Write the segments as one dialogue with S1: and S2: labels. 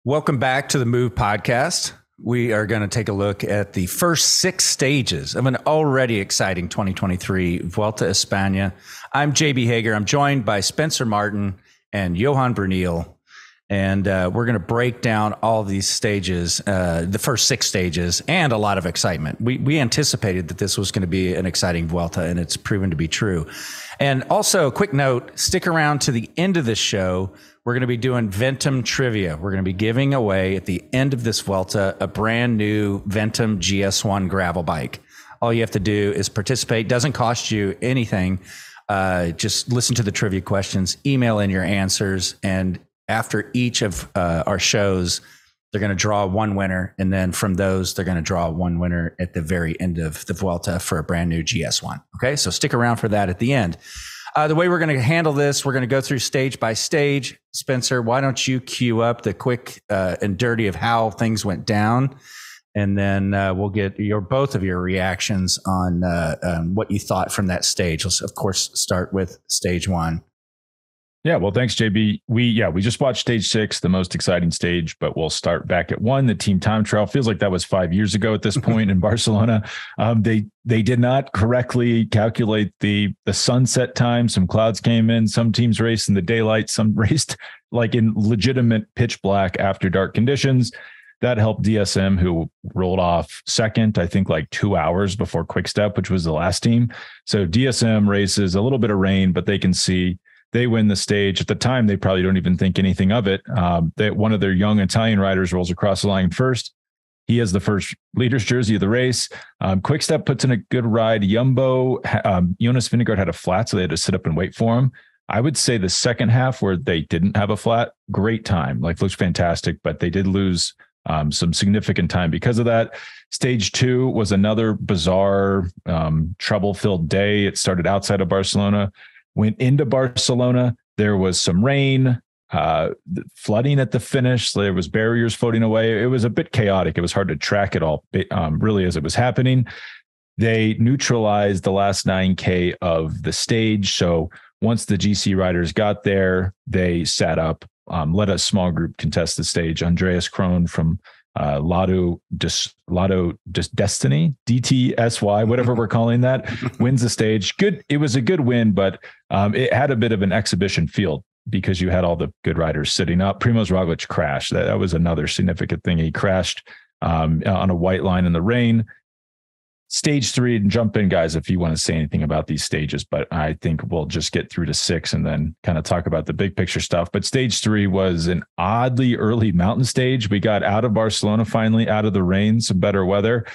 S1: Welcome back to the Move podcast. We are going to take a look at the first 6 stages of an already exciting 2023 Vuelta a España. I'm JB Hager. I'm joined by Spencer Martin and Johan Bruneel. And we're going to break down all of these stages, the first 6 stages, and a lot of excitement. We anticipated that this was going to be an exciting Vuelta, and it's proven to be true. And also, a quick note, stick around to the end of this show. We're going to be doing Ventum Trivia. We're going to be giving away at the end of this Vuelta a brand new Ventum GS1 gravel bike. All you have to do is participate. Doesn't cost you anything. Just listen to the trivia questions, email in your answers, and after each of our shows, they're going to draw one winner. And then from those, they're going to draw one winner at the very end of the Vuelta for a brand new GS1. Okay, so stick around for that at the end. The way we're going to handle this, we're going to go through stage by stage. Spencer, why don't you cue up the quick and dirty of how things went down? And then we'll get both of your reactions on what you thought from that stage. Let's, of course, start with stage 1.
S2: Yeah, well, thanks, JB. We just watched stage 6, the most exciting stage, but we'll start back at 1, the team time trial. Feels like that was 5 years ago at this point in Barcelona. They did not correctly calculate the sunset time. Some clouds came in. Some teams raced in the daylight. Some raced like in legitimate pitch black after dark conditions. That helped DSM, who rolled off second, I think like 2 hours before QuickStep, which was the last team. So DSM races a little bit of rain, but they can see. They win the stage. At the time, they probably don't even think anything of it. One of their young Italian riders rolls across the line first. He has the first leader's jersey of the race. QuickStep puts in a good ride. Jumbo, Jonas Vingegaard had a flat, so they had to sit up and wait for him. I would say the second half where they didn't have a flat, great time, like looks fantastic, but they did lose some significant time because of that. Stage 2 was another bizarre, trouble-filled day. It started outside of Barcelona. Went into Barcelona, there was some rain, flooding at the finish. There was barriers floating away. It was a bit chaotic. It was hard to track it all, really, as it was happening. They neutralized the last 9K of the stage. So once the GC riders got there, they sat up, let a small group contest the stage. Andreas Krohn from Lotto Destiny, DTSY, whatever we're calling that, wins the stage. Good. It was a good win, but it had a bit of an exhibition field because you had all the good riders sitting up. Primož Roglič crashed. That was another significant thing. He crashed on a white line in the rain. Stage 3, and jump in, guys, if you want to say anything about these stages, but I think we'll just get through to 6 and then kind of talk about the big picture stuff. But stage 3 was an oddly early mountain stage. We got out of Barcelona, finally out of the rain, some better weather.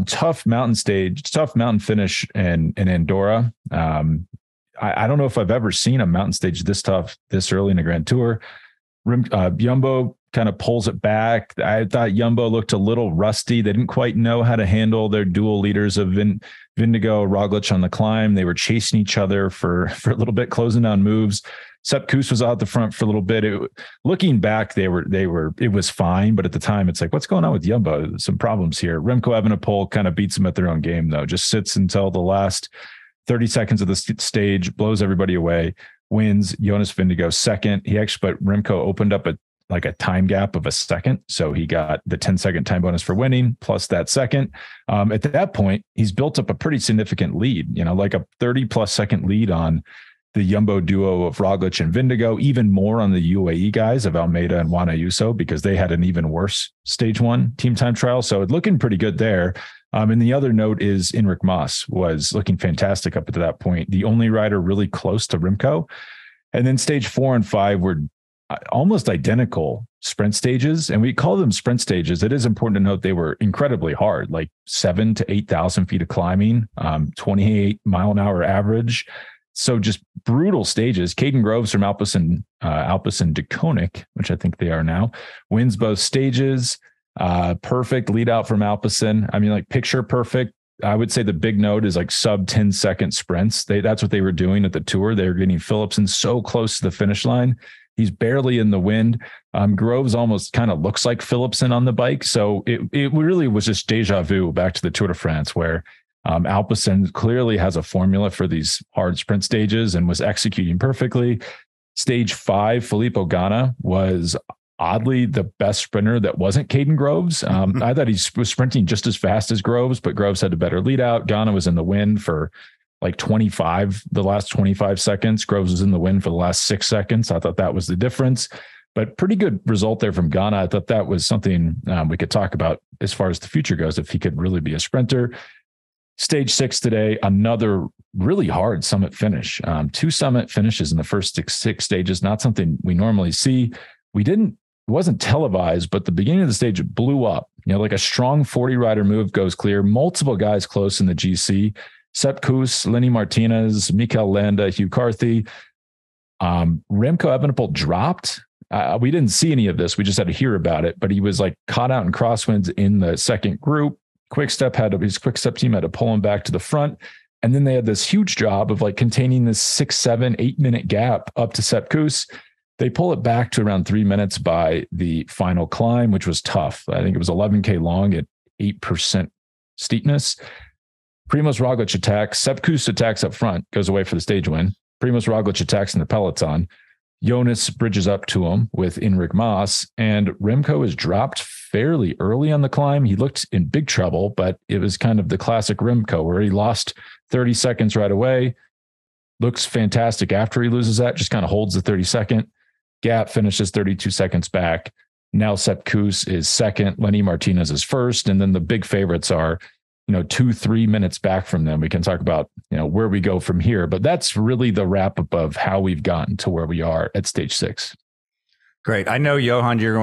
S2: Tough mountain stage, tough mountain finish in Andorra. I don't know if I've ever seen a mountain stage this tough, this early in a Grand Tour. Jumbo kind of pulls it back. I thought Jumbo looked a little rusty. They didn't quite know how to handle their dual leaders of Vingegaard, Roglič on the climb. They were chasing each other for a little bit, closing down moves. Sepp Kuss was out the front for a little bit. Looking back, it was fine, but at the time, it's like, what's going on with Jumbo? Some problems here. Remco Evenepoel kind of beats them at their own game, though. Just sits until the last 30 seconds of the stage, blows everybody away, wins. Jonas Vingegaard second. But Remco opened up a time gap of a second. So he got the 10-second time bonus for winning, plus that second. At that point, he's built up a pretty significant lead, like a 30-plus second lead on the Jumbo duo of Roglič and Vingegaard, even more on the UAE guys of Almeida and Juan Ayuso, because they had an even worse stage 1 team time trial. So it's looking pretty good there. And the other note is Enric Mas was looking fantastic up to that point, the only rider really close to Remco. And then stage 4 and 5 were almost identical sprint stages. And we call them sprint stages. It is important to note they were incredibly hard, like 7,000 to 8,000 feet of climbing, 28 mile an hour average. So just brutal stages. Kaden Groves from Alpecin-Deceuninck, which I think they are now, wins both stages. Perfect lead out from Alpecin. I mean, like picture perfect. I would say the big note is like sub 10-second sprints. That's what they were doing at the Tour. They were getting Philipsen so close to the finish line. He's barely in the wind. Groves almost kind of looks like Philipsen on the bike. So it really was just deja vu back to the Tour de France, where Alpecin clearly has a formula for these hard sprint stages and was executing perfectly. Stage 5, Filippo Ganna was oddly the best sprinter that wasn't Kaden Groves. I thought he was sprinting just as fast as Groves, but Groves had a better lead out. Ghana was in the wind for like the last 25 seconds. Groves was in the wind for the last 6 seconds. I thought that was the difference, but pretty good result there from Ghana. I thought that was something we could talk about as far as the future goes, if he could really be a sprinter. Stage 6 today, another really hard summit finish. 2 summit finishes in the first six stages, not something we normally see. It wasn't televised, but the beginning of the stage blew up. Like a strong 40 rider move goes clear. Multiple guys close in the GC. Sepp Kuss, Lenny Martinez, Mikel Landa, Hugh Carthy. Remco Evenepoel dropped. We didn't see any of this. We just had to hear about it, but he was like caught out in crosswinds in the second group. His quick-step team had to pull him back to the front. And then they had this huge job of like containing this 6, 7, 8 minute gap up to Sepp Kuss. They pull it back to around 3 minutes by the final climb, which was tough. I think it was 11K long at 8% steepness. Primož Roglič attacks. Sepp Kuss attacks up front, goes away for the stage win. Primož Roglič attacks in the peloton. Jonas bridges up to him with Enric Mas, and Remco is dropped fairly early on the climb. He looked in big trouble, but it was kind of the classic Remco where he lost 30 seconds right away. Looks fantastic after he loses that, just kind of holds the 30-second gap, finishes 32 seconds back. Now Sepp Kuss is second, Lenny Martinez is first, and then the big favorites are 2-3 minutes back from them. We can talk about, where we go from here, but that's really the wrap up of how we've gotten to where we are at stage 6.
S1: Great. I know, Johan, you're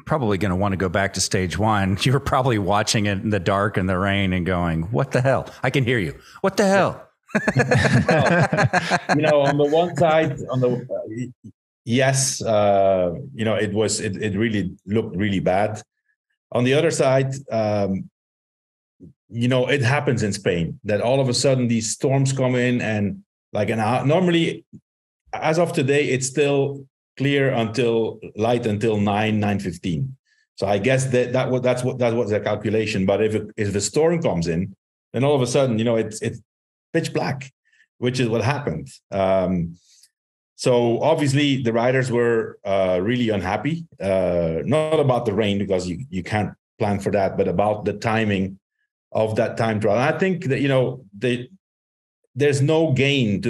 S1: probably going to want to go back to stage 1. You were probably watching it in the dark and the rain and going, what the hell? I can hear you. What the hell?
S3: Well, on the one side, yes, it really looked really bad. On the other side, it happens in Spain that all of a sudden these storms come in and like an hour. Normally, as of today, it's still clear until 9:15. So I guess that was the calculation. But if the storm comes in, then all of a sudden, it's pitch black, which is what happened. So obviously the riders were really unhappy, not about the rain because you can't plan for that, but about the timing of that time trial. And I think that, there's no gain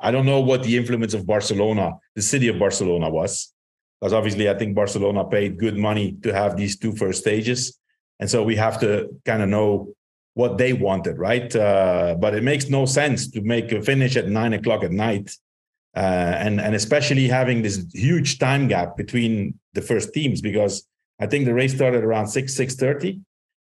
S3: I don't know what the influence of Barcelona, the city of Barcelona was, because obviously I think Barcelona paid good money to have these 2 first stages. And so we have to kind of know what they wanted, right? But it makes no sense to make a finish at 9:00 at night. And especially having this huge time gap between the first teams, because I think the race started around 6:30.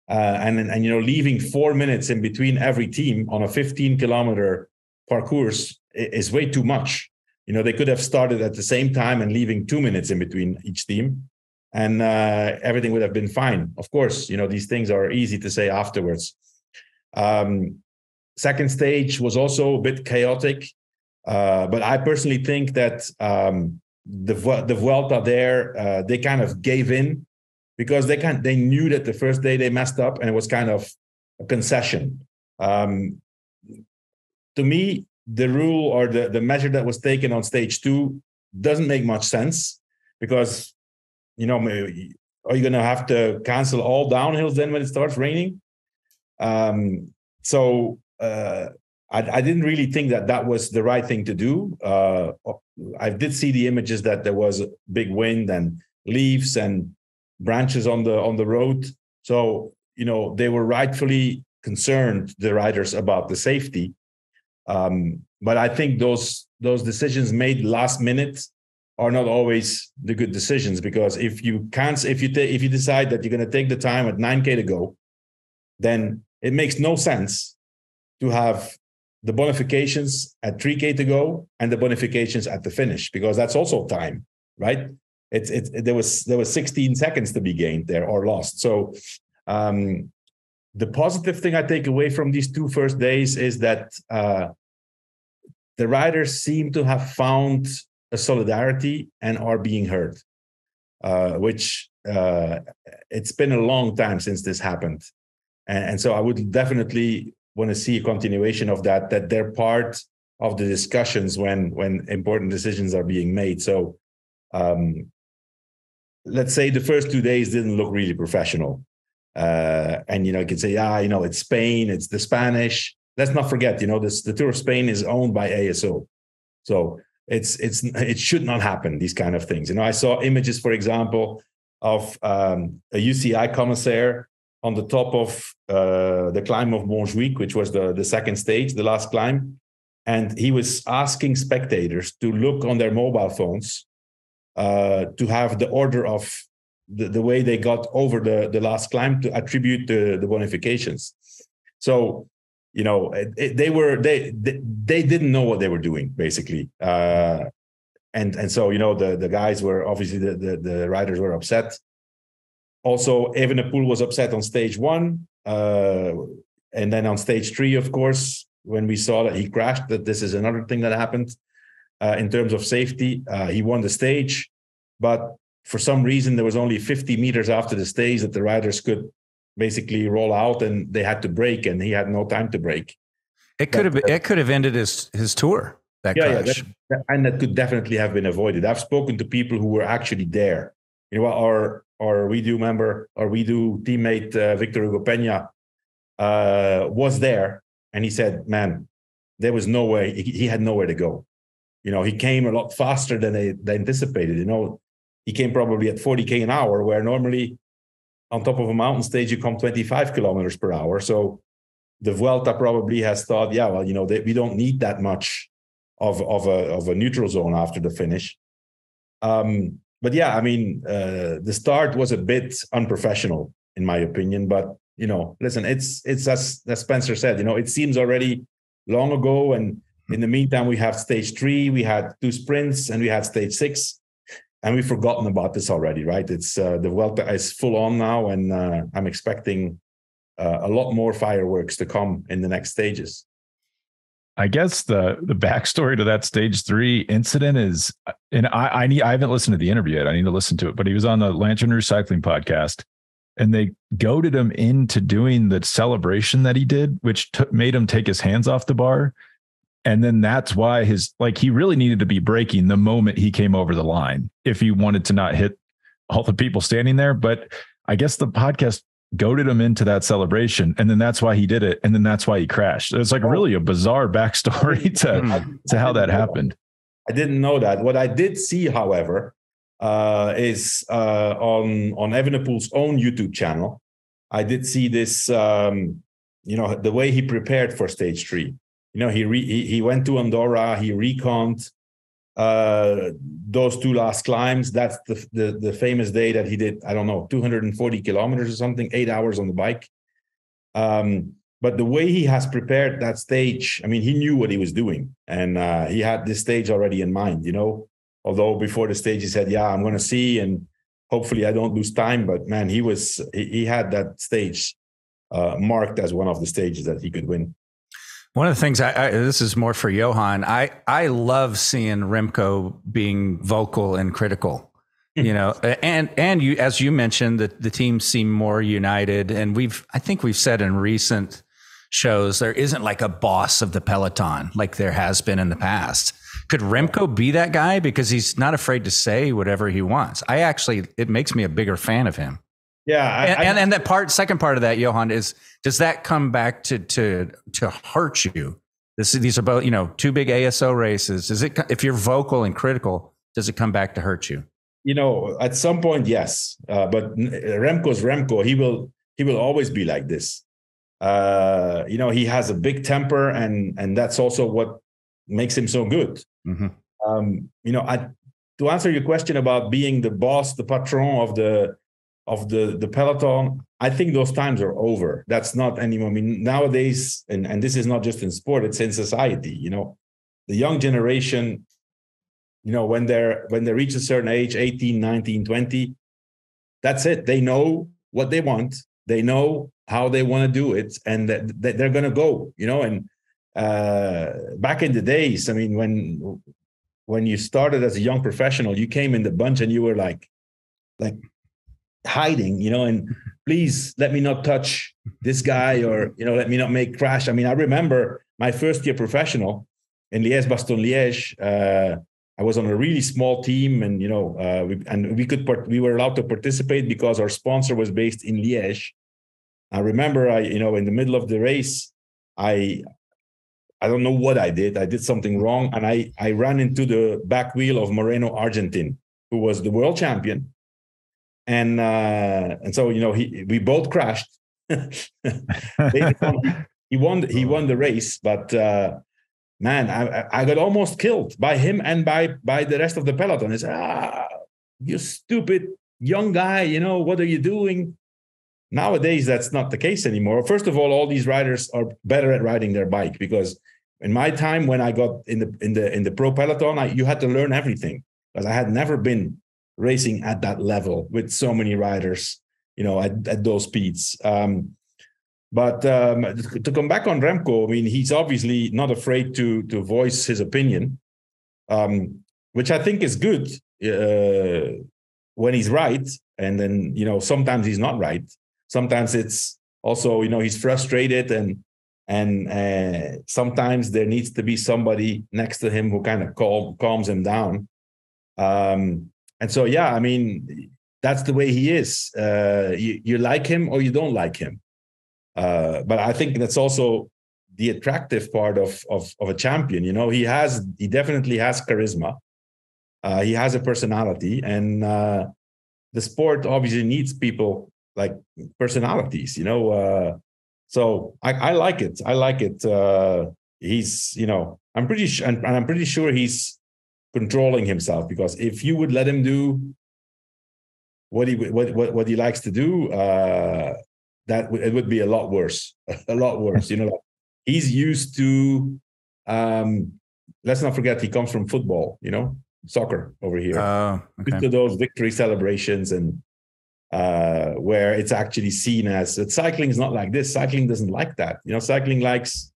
S3: And leaving 4 minutes in between every team on a 15-kilometer parcours is way too much. They could have started at the same time and leaving 2 minutes in between each team, and everything would have been fine. Of course, these things are easy to say afterwards. Second stage was also a bit chaotic, but I personally think that the Vuelta there, they kind of gave in, because they knew that the first day they messed up and it was kind of a concession. To me, the rule or the measure that was taken on stage 2 doesn't make much sense, because, are you going to have to cancel all downhills then when it starts raining? So I didn't really think that was the right thing to do. I did see the images that there was a big wind and leaves and branches on the road. So, they were rightfully concerned, the riders, about the safety. But I think those decisions made last minute are not always the good decisions, because if you decide that you're going to take the time at 9K to go, then it makes no sense to have the bonifications at 3K to go and the bonifications at the finish, because that's also time, right? There was 16 seconds to be gained there or lost. So the positive thing I take away from these 2 first days is that the riders seem to have found a solidarity and are being heard, which it's been a long time since this happened. And so I would definitely want to see a continuation of that they're part of the discussions when important decisions are being made. So let's say the first 2 days didn't look really professional. And, you can say, it's Spain, it's the Spanish. Let's not forget, the Tour of Spain is owned by ASO. So it should not happen, these kind of things. I saw images, for example, of a UCI commissaire on the top of the climb of Montjuic, which was the second stage, the last climb. And he was asking spectators to look on their mobile phones to have the order of the way they got over the last climb to attribute the bonifications. So, they didn't know what they were doing, basically. And so, the guys were obviously, the riders were upset. Also, Evenepoel was upset on stage 1. And then on stage 3, of course, when we saw that he crashed, that this is another thing that happened in terms of safety. He won the stage, but for some reason, there was only 50 meters after the stage that the riders could basically roll out, and they had to brake, and he had no time to brake.
S1: It could have ended his tour. That crash.
S3: And that could definitely have been avoided. I've spoken to people who were actually there. Our teammate Victor Hugo Peña was there, and he said, "Man, there was no way. He had nowhere to go. He came a lot faster than they anticipated. He came probably at 40k an hour, where normally on top of a mountain stage you come 25 kilometers per hour. So the Vuelta probably has thought, we don't need that much of a neutral zone after the finish. But yeah, the start was a bit unprofessional in my opinion. But listen, it's as Spencer said, it seems already long ago, and in the meantime we have stage 3, we had 2 sprints, and we had stage 6. And we've forgotten about this already, right? It's the Vuelta is full on now, and I'm expecting a lot more fireworks to come in the next stages.
S2: I guess the backstory to that stage 3 incident is, and I haven't listened to the interview yet. I need to listen to it, but he was on the Lanterners Cycling podcast, and they goaded him into doing the celebration that he did, which made him take his hands off the bar. And then that's why he really needed to be braking the moment he came over the line if he wanted to not hit all the people standing there. But I guess the podcast goaded him into that celebration, and then that's why he did it. And then that's why he crashed. It's really a bizarre backstory to how that happened.
S3: I didn't know that. What I did see, however, is on Evenepoel's own YouTube channel, I did see this, the way he prepared for stage 3. He went to Andorra. He reconned those 2 last climbs. That's the famous day that he did, 240 kilometers or something, 8 hours on the bike. But the way he has prepared that stage, he knew what he was doing, and he had this stage already in mind. Although before the stage he said, "Yeah, I'm going to see, and hopefully I don't lose time." But man, he had that stage marked as one of the stages that he could win.
S1: One of the things this is more for Johan. I love seeing Remco being vocal and critical, and you, as you mentioned, the team seem more united. And I think we've said in recent shows, there isn't like a boss of the peloton like there has been in the past. Could Remco be that guy? Because he's not afraid to say whatever he wants. It makes me a bigger fan of him.
S3: Yeah,
S1: and that second part of that, Johan, is, does that come back to hurt you? These are both 2 big ASO races. If you're vocal and critical, does it come back to hurt you?
S3: At some point, yes. But Remco's Remco. He will always be like this. He has a big temper, and that's also what makes him so good. Mm-hmm. To answer your question about being the boss, the patron of the peloton, I think those times are over. That's not anymore. Nowadays, and this is not just in sport, it's in society. The young generation, when they reach a certain age, 18, 19, 20, that's it. They know what they want. They know how they want to do it, and that they're going to go, and back in the days, when you started as a young professional, you came in the bunch and you were like hiding, and please let me not touch this guy, or let me not make crash. I remember my first year professional in Liège-Bastogne-Liège. I was on a really small team, and we were allowed to participate because our sponsor was based in Liège. I remember, in the middle of the race, I don't know what I did. I did something wrong, and I ran into the back wheel of Moreno Argentin, who was the world champion, and so we both crashed. He won the race, but man, I got almost killed by him and by the rest of the peloton. It's you stupid young guy, what are you doing? Nowadays, that's not the case anymore. First of all these riders are better at riding their bike, because in my time when I got in the pro peloton, you had to learn everything, because I had never been racing at that level with so many riders, at those speeds. But to come back on Remco, I mean, he's obviously not afraid to voice his opinion, which I think is good when he's right, and then sometimes he's not right. Sometimes it's also he's frustrated, and sometimes there needs to be somebody next to him who kind of calms him down. And so I mean, that's the way he is. You like him or you don't like him. But I think that's also the attractive part of a champion. He definitely has charisma. He has a personality, and the sport obviously needs people like personalities. So I like it. I like it. He's I'm pretty sure he's controlling himself, because if you would let him do what he likes to do, it would be a lot worse. A lot worse. He's used to. Let's not forget, he comes from football. Soccer over here.
S1: Okay.
S3: Used to those victory celebrations, and where it's actually seen as. But cycling is not like this. Cycling doesn't like that. Cycling likes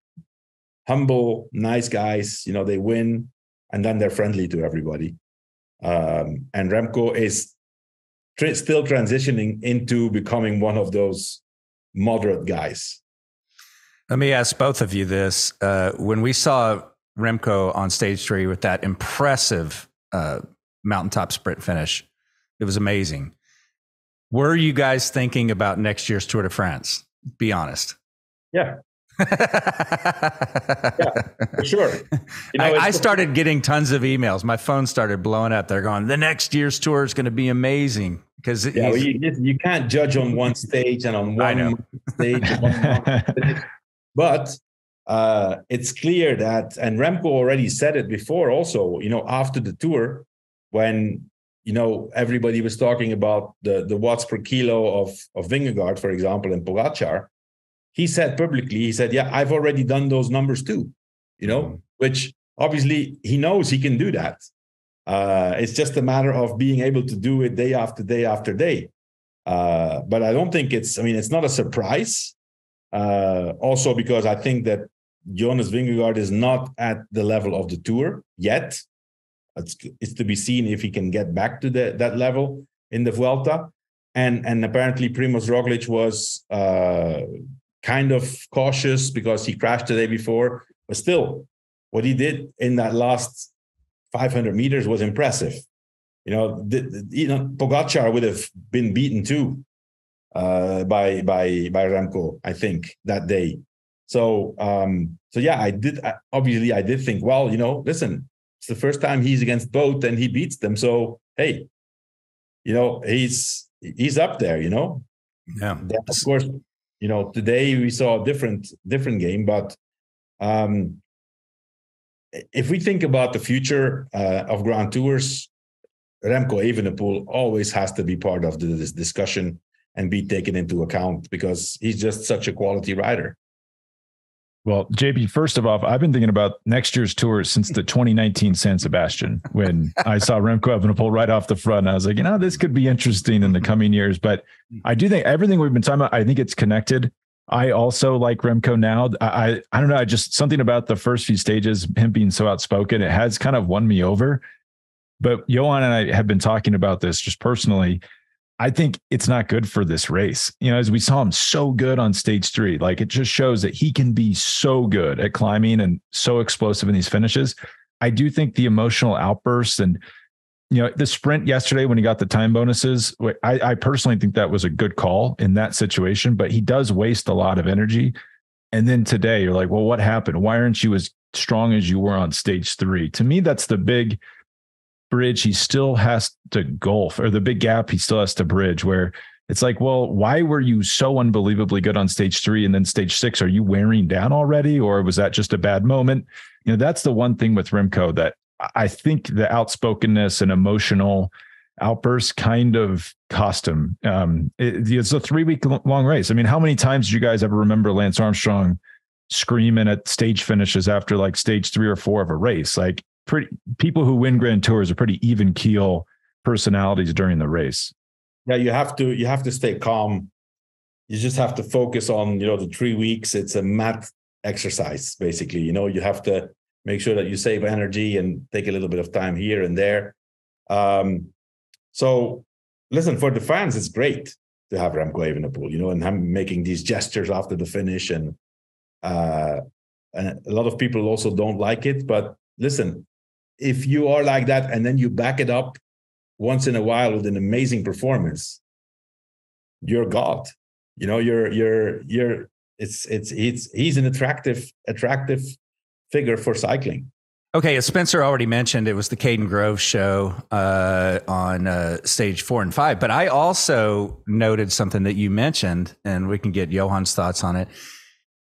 S3: humble, nice guys. They win, and then they're friendly to everybody. And Remco is still transitioning into becoming one of those moderate guys.
S1: Let me ask both of you this. When we saw Remco on stage 3 with that impressive mountaintop sprint finish, it was amazing. Were you guys thinking about next year's Tour de France? Be honest.
S3: Yeah. Yeah, for sure.
S1: I started getting tons of emails. My phone started blowing up. They're going, the next year's tour is going to be amazing. Because
S3: you can't judge on one stage and on one stage. But it's clear that, and Remco already said it before also, after the tour, when, everybody was talking about the watts per kilo of Vingegaard, for example, and Pogačar, he said publicly, I've already done those numbers too, which obviously he knows he can do that. It's just a matter of being able to do it day after day after day. But I don't think it's not a surprise. Also because I think that Jonas Vingegaard is not at the level of the Tour yet. It's to be seen if he can get back to that level in the Vuelta. And apparently Primož Roglič was kind of cautious because he crashed the day before. But still, what he did in that last 500 meters was impressive. Pogačar would have been beaten too by Remco, I think, that day. So I did think, well, listen, it's the first time he's against both and he beats them. So hey, he's up there. Yeah. Then, of course, today we saw a different game, but if we think about the future of Grand Tours, Remco Evenepoel always has to be part of this discussion and be taken into account, because he's just such a quality rider.
S2: Well, JB, first of all, I've been thinking about next year's tour since the 2019 San Sebastian, when I saw Remco Evenepoel right off the front. And I was like, this could be interesting in the coming years. But I do think everything we've been talking about, I think it's connected. I also like Remco now. I don't know. Just something about the first few stages, him being so outspoken, it has kind of won me over. But Johan and I have been talking about this just personally. I think it's not good for this race. As we saw him so good on stage 3, like it just shows that he can be so good at climbing and so explosive in these finishes. I do think the emotional outbursts and, the sprint yesterday when he got the time bonuses, I personally think that was a good call in that situation, but he does waste a lot of energy. And then today you're like, well, what happened? Why aren't you as strong as you were on stage 3? To me, that's the big bridge he still has to gulf, or the big gap he still has to bridge, where it's like, well, why were you so unbelievably good on stage 3 and then stage 6? Are you wearing down already? Or was that just a bad moment? That's the one thing with Remco that I think the outspokenness and emotional outbursts kind of cost him. It's a 3-week long race. I mean, how many times do you guys ever remember Lance Armstrong screaming at stage finishes after like stage 3 or 4 of a race? Like, people who win Grand Tours are pretty even keel personalities during the race.
S3: Yeah, you have to stay calm. You just have to focus on, the 3 weeks. It's a math exercise, basically. You have to make sure that you save energy and take a little bit of time here and there. So listen, for the fans, it's great to have Remco Evenepoel, and him making these gestures after the finish. And a lot of people also don't like it. But listen, if you are like that and then you back it up once in a while with an amazing performance, you're God. He's an attractive figure for cycling.
S1: Okay, as Spencer already mentioned, it was the Kaden Groves show on stage 4 and 5. But I also noted something that you mentioned, and we can get Johan's thoughts on it.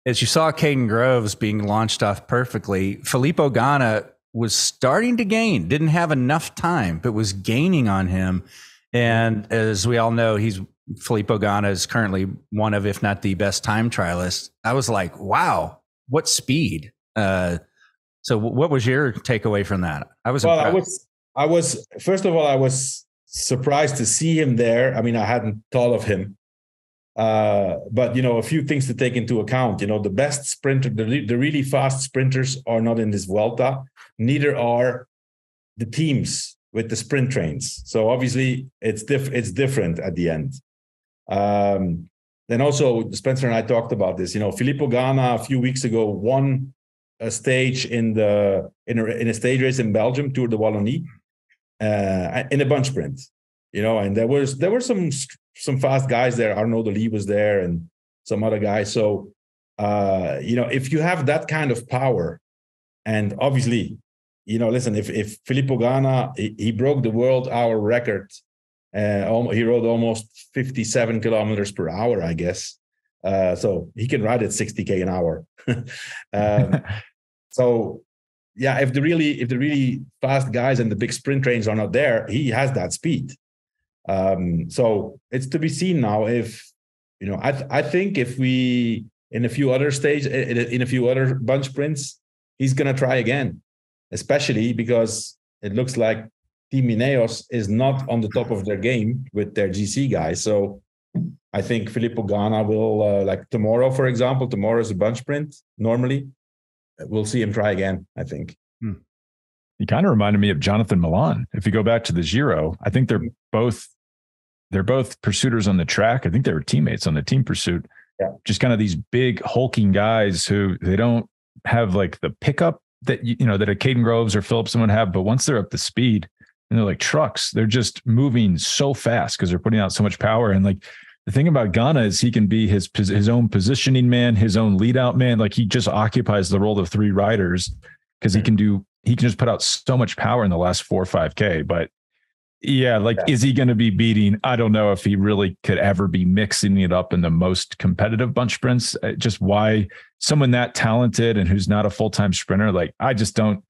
S1: As you saw Kaden Groves being launched off perfectly, Filippo Ganna was starting to gain, didn't have enough time, but was gaining on him. And as we all know, Filippo Ganna is currently one of, if not the best time trialists. I was like, wow, what speed. So what was your takeaway from that? I was impressed.
S3: I was first of all, I was surprised to see him there. I mean, I hadn't thought of him. But, a few things to take into account. The best sprinter, the really fast sprinters are not in this Vuelta. Neither are the teams with the sprint trains. So obviously it's different at the end. Then also Spencer and I talked about this. Filippo Ganna a few weeks ago won a stage in a stage race in Belgium, Tour de Wallonie, in a bunch sprint. And there were some fast guys there. Arnaud de Lee was there and some other guys. So if you have that kind of power, and obviously, listen, if Filippo Ganna, he broke the world hour record. He rode almost 57 kilometers per hour, I guess. So he can ride at 60K an hour. So yeah, if the really fast guys and the big sprint trains are not there, he has that speed. So it's to be seen now if, I think if we, in a few other bunch sprints, he's going to try again, especially because it looks like Team Ineos is not on the top of their game with their GC guys. So I think Filippo Ganna will, like tomorrow, for example, tomorrow is a bunch sprint. Normally we'll see him try again, I think.
S2: He kind of reminded me of Jonathan Milan. If you go back to the Giro, I think they're both pursuiters on the track. I think they were teammates on the team pursuit.
S3: Yeah.
S2: Just kind of these big hulking guys who they don't have like the pickup that that a Kaden Groves or Phillips would have, but once they're up to speed and they're like trucks, they're just moving so fast because they're putting out so much power. And like the thing about Ganna is he can be his own positioning man, his own lead out man. Like he just occupies the role of 3 riders because he can just put out so much power in the last 4 or 5K. But yeah, is he going to be beating? I don't know if he really could ever be mixing it up in the most competitive bunch sprints. Just why someone that talented and who's not a full-time sprinter, like I just don't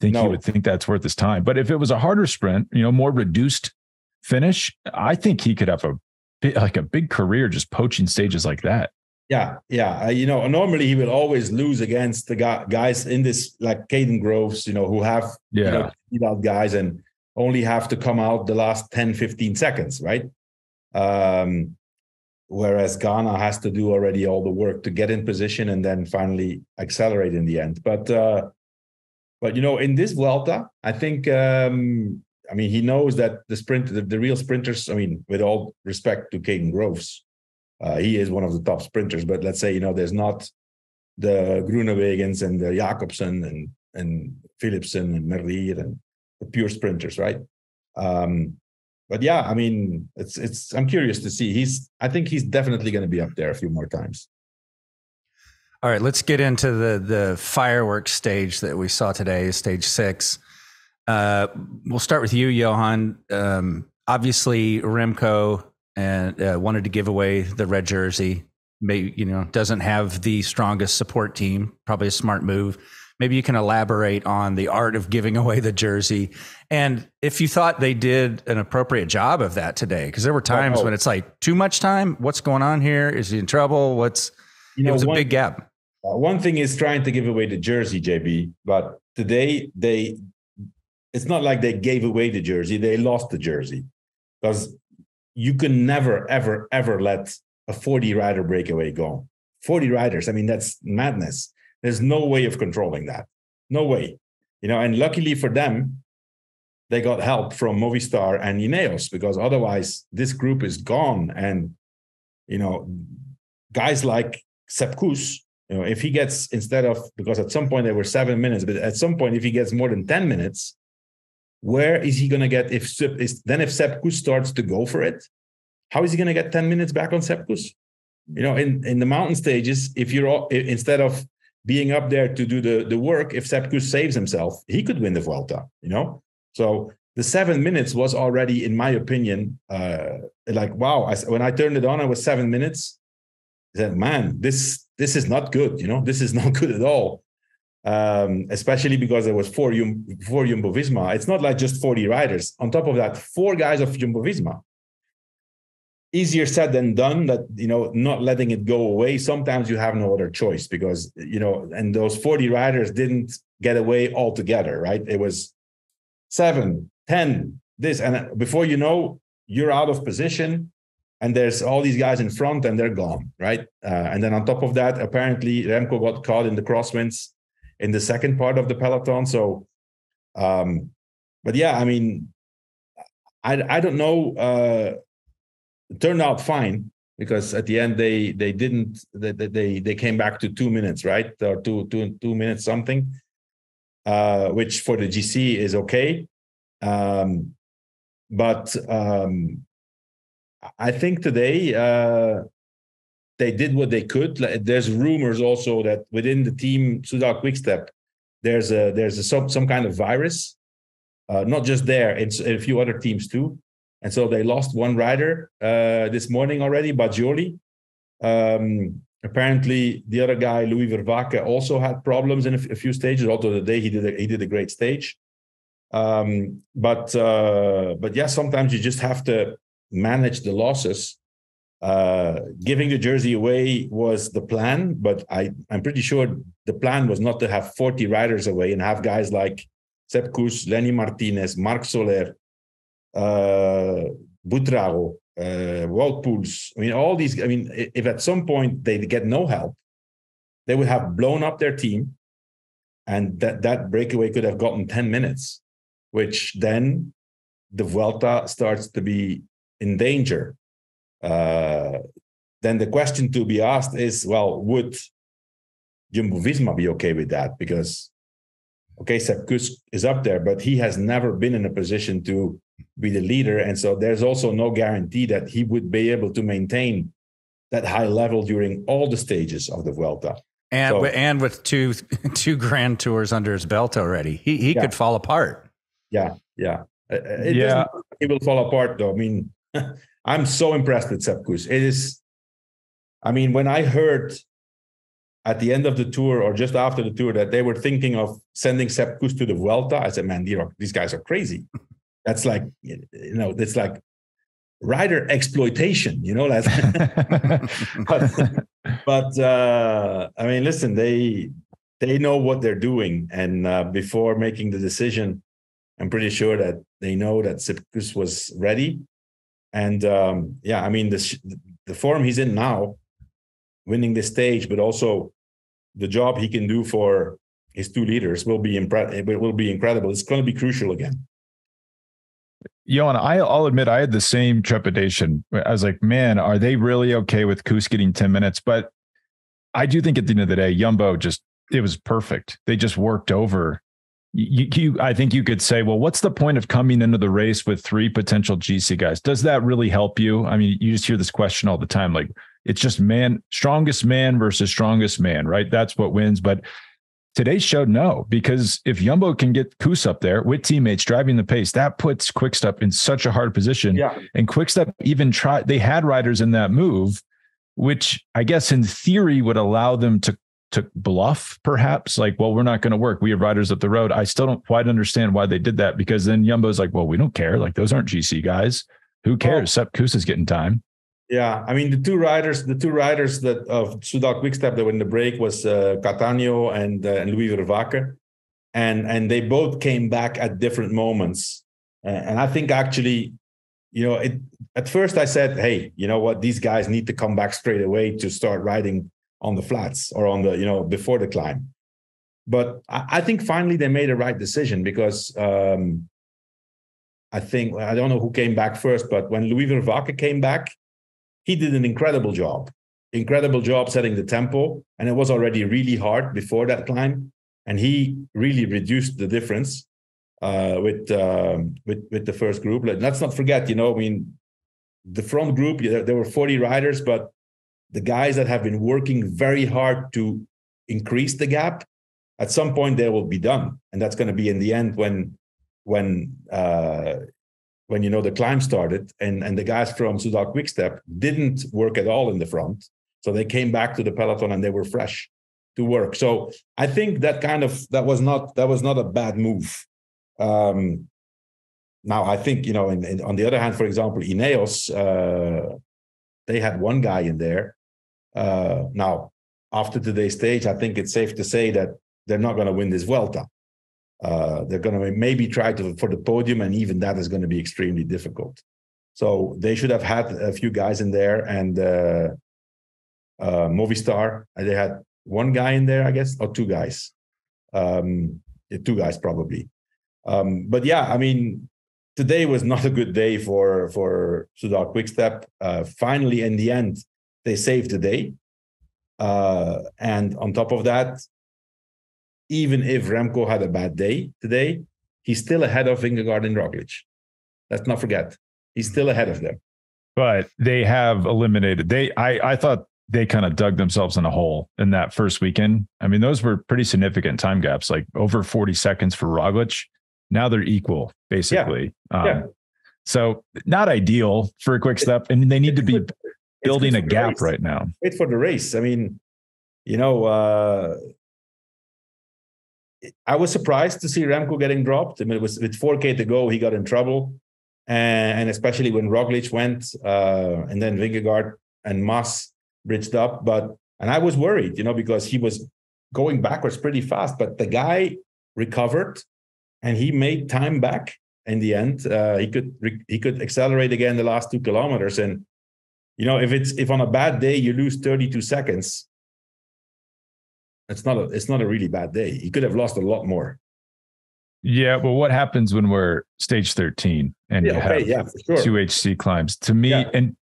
S2: think he would think that's worth his time. But if it was a harder sprint, more reduced finish, I think he could have a big career just poaching stages like that.
S3: Yeah. Normally he will always lose against the guys in this, like Kaden Groves, who have lead out guys and only have to come out the last 10, 15 seconds, right? Whereas Ganna has to do already all the work to get in position and then finally accelerate in the end. But in this Vuelta, I think, he knows that the real sprinters, with all respect to Kaden Groves, he is one of the top sprinters. But let's say, there's not the Groenewegens and the Jacobsen and Philipsen and Merlier and the pure sprinters, right? But yeah, I mean, I'm curious to see. I think he's definitely going to be up there a few more times.
S1: All right, let's get into the fireworks stage that we saw today, stage 6. We'll start with you, Johan. Obviously, Remco wanted to give away the red jersey. Maybe, doesn't have the strongest support team. Probably a smart move. Maybe you can elaborate on the art of giving away the jersey, and if you thought they did an appropriate job of that today, because there were times when it's like too much time. What's going on here? Is he in trouble? It was a big gap.
S3: One thing is trying to give away the jersey, JB, but today it's not like they gave away the jersey. They lost the jersey, because you can never, ever, ever let a 40 rider breakaway go. 40 riders. I mean, that's madness. There's no way of controlling that. No way. And luckily for them, they got help from Movistar and Ineos, because otherwise this group is gone. And, guys like Sepp Kuss, if he gets, because at some point there were 7 minutes, but at some point, if he gets more than 10 minutes, where is he going to get, if Sepp Kuss starts to go for it, how is he going to get 10 minutes back on Sepp Kuss? In the mountain stages, instead of being up there to do the work, if Sepp Kuss saves himself, he could win the Vuelta, So the 7 minutes was already, in my opinion, wow. When I turned it on, I was 7 minutes. I said, man, this is not good. This is not good at all. Especially because there was four Jumbo-Visma. It's not like just 40 riders. On top of that, 4 guys of Jumbo-Visma. Easier said than done, that, not letting it go away. Sometimes you have no other choice, because, and those 40 riders didn't get away altogether, right? It was 7, 10, this. And before you know, you're out of position, and there's all these guys in front and they're gone, right? And then on top of that, apparently Remco got caught in the crosswinds in the second part of the peloton. So, but yeah, I mean, I don't know. It turned out fine, because at the end they came back to 2 minutes, right? Or two minutes something, which for the GC is okay. But I think today they did what they could. There's rumors also that within the team Soudal-QuickStep, there's some kind of virus, not just there, it's a few other teams too. And so they lost one rider this morning already, Bajoli. Apparently, the other guy, Louis Vervaeke, also had problems in a few stages. Although today he did a great stage. But yeah, sometimes you just have to manage the losses. Giving the jersey away was the plan, but I'm pretty sure the plan was not to have 40 riders away and have guys like Sepp Kuss, Lenny Martinez, Marc Soler, Butrao, Wout Poels. I mean, all these. I mean, if at some point they get no help, they would have blown up their team, and that breakaway could have gotten 10 minutes, which then the Vuelta starts to be in danger. Then the question to be asked is, well, would Jumbo-Visma be okay with that? Because, okay, Sepp Kuss is up there, but he has never been in a position to be the leader. And so there's also no guarantee that he would be able to maintain that high level during all the stages of the Vuelta.
S1: And with two Grand Tours under his belt already, he could fall apart.
S3: Yeah. He will fall apart, though. I mean, I'm so impressed with Sepp Kuss. It is, I mean, when I heard at the end of the tour or just after the tour that they were thinking of sending Sepp Kuss to the Vuelta, I said, man, these guys are crazy. That's like, that's like rider exploitation, That's but I mean, listen, they know what they're doing. And before making the decision, I'm pretty sure that they know that Sepp Kuss was ready. And I mean, the form he's in now, winning this stage, but also the job he can do for his two leaders will be incredible. It's going to be crucial again.
S2: Johan, I'll admit I had the same trepidation. I was like, man, are they really okay with Kuss getting 10 minutes? But I do think at the end of the day, Jumbo just it was perfect. They just worked over. I think you could say, well, what's the point of coming into the race with 3 potential GC guys? Does that really help you? I mean, you just hear this question all the time. Like, it's just strongest man versus strongest man, right? That's what wins. But today showed no, because if Jumbo can get Kuss up there with teammates driving the pace, that puts QuickStep in such a hard position.
S3: Yeah.
S2: And QuickStep even they had riders in that move, which I guess in theory would allow them to bluff, perhaps, like, well, we're not going to work. We have riders up the road. I still don't quite understand why they did that, because then Jumbo's like, well, we don't care. Like, those aren't GC guys. Who cares? Sepp Kuss is getting time.
S3: Yeah, I mean, the two riders that of Soudal-QuickStep that were in the break was Catania and Louis Vervaeke, and they both came back at different moments. And I think actually, at first I said, hey, you know what, these guys need to come back straight away to start riding on the flats or on the, before the climb. But I think finally they made a right decision, because I don't know who came back first, but when Louis Vervaeke came back, he did an incredible job setting the tempo. And it was already really hard before that climb. And he really reduced the difference with the first group. Let's not forget, the front group, there were 40 riders, but the guys that have been working very hard to increase the gap, at some point they will be done. And that's going to be in the end when the climb started, and the guys from Soudal-QuickStep didn't work at all in the front. So they came back to the peloton and they were fresh to work. So I think that was not a bad move. Now I think, on the other hand, for example, Ineos, they had one guy in there. Now, after today's stage, I think it's safe to say that they're not going to win this Vuelta. They're going to maybe try for the podium, and even that is going to be extremely difficult. So they should have had a few guys in there, and Movistar, they had one guy in there, I guess, or 2 guys. 2 guys probably. But yeah, I mean, today was not a good day for Soudal-QuickStep. Finally, in the end, they saved the day. And on top of that, even if Remco had a bad day today, he's still ahead of Vingegaard and Roglic. Let's not forget, he's still ahead of them.
S2: But they have eliminated. I thought they kind of dug themselves in a hole in that first weekend. I mean, those were pretty significant time gaps, like over 40 seconds for Roglic. Now they're equal, basically.
S3: Yeah.
S2: So not ideal for a QuickStep, and they need to be building a gap right now.
S3: Wait for the race. I mean, I was surprised to see Remco getting dropped. I mean, it was with 4K to go, he got in trouble. And especially when Roglic went, and then Vingegaard and Mas bridged up. And I was worried, because he was going backwards pretty fast, but the guy recovered and he made time back in the end. He could accelerate again the last 2 kilometers. And, if on a bad day you lose 32 seconds, it's not a really bad day. He could have lost a lot more.
S2: Yeah, but what happens when we're stage 13 and you have 2 HC climbs? To me, and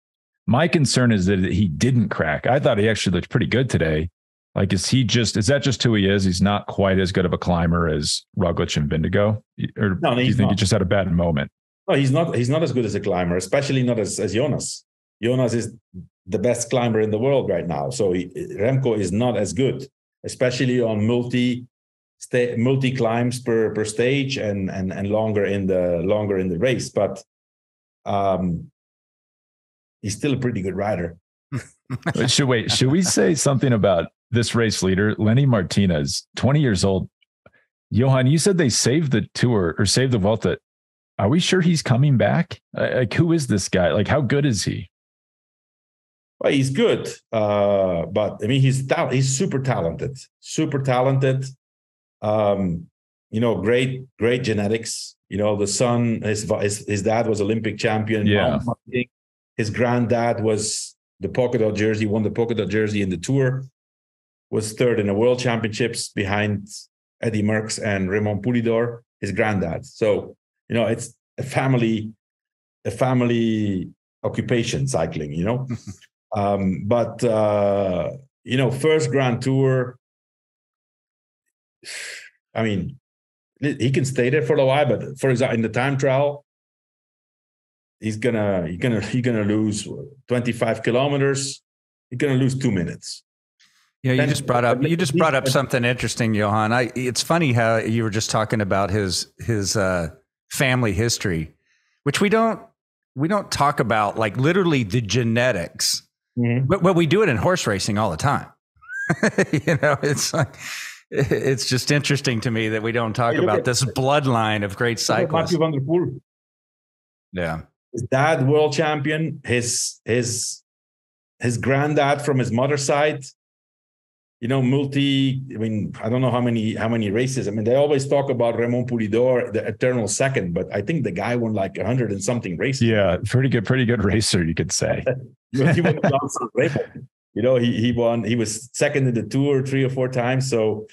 S2: my concern is that he didn't crack. I thought he actually looked pretty good today. Like, is that just who he is? He's not quite as good of a climber as Roglic and Vingegaard? Or do you think he just had a bad moment?
S3: No, he's not as good as a climber, especially not as Jonas. Jonas is the best climber in the world right now. So Remco is not as good, especially on multi climbs per stage and longer in the race. But he's still a pretty good rider.
S2: Should we say something about this race leader, Lenny Martinez, 20 years old? Johan, you said they saved the Tour or saved the Vuelta. Are we sure he's coming back? Like, who is this guy? Like, how good is he?
S3: Well, he's good, but I mean, he's super talented. Great genetics. The son, his dad was Olympic champion.
S2: Yeah.
S3: His granddad was the polka dot jersey, won the polka dot jersey in the Tour, was 3rd in the World Championships behind Eddy Merckx and Raymond Poulidor, his granddad. So, it's a family occupation, cycling, But first Grand Tour, I mean, he can stay there for a while, but for example, in the time trial, he's gonna lose 25 kilometers. He's gonna lose 2 minutes.
S1: You know, you just brought up something interesting, Johan. It's funny how you were just talking about his family history, which we don't talk about, like literally the genetics. Mm-hmm. But we do it in horse racing all the time. You know, it's just interesting to me that we don't talk about this bloodline of great cyclists.
S3: Mathieu van der Poel.
S1: Yeah.
S3: His dad, world champion, his granddad from his mother's side, you know, I mean, I don't know how many races. I mean, they always talk about Raymond Poulidor, the eternal second, but I think the guy won like 100 and something races.
S2: Yeah, pretty good racer, you could say.
S3: He won you know, he won. He was second in the Tour 3 or 4 times. So,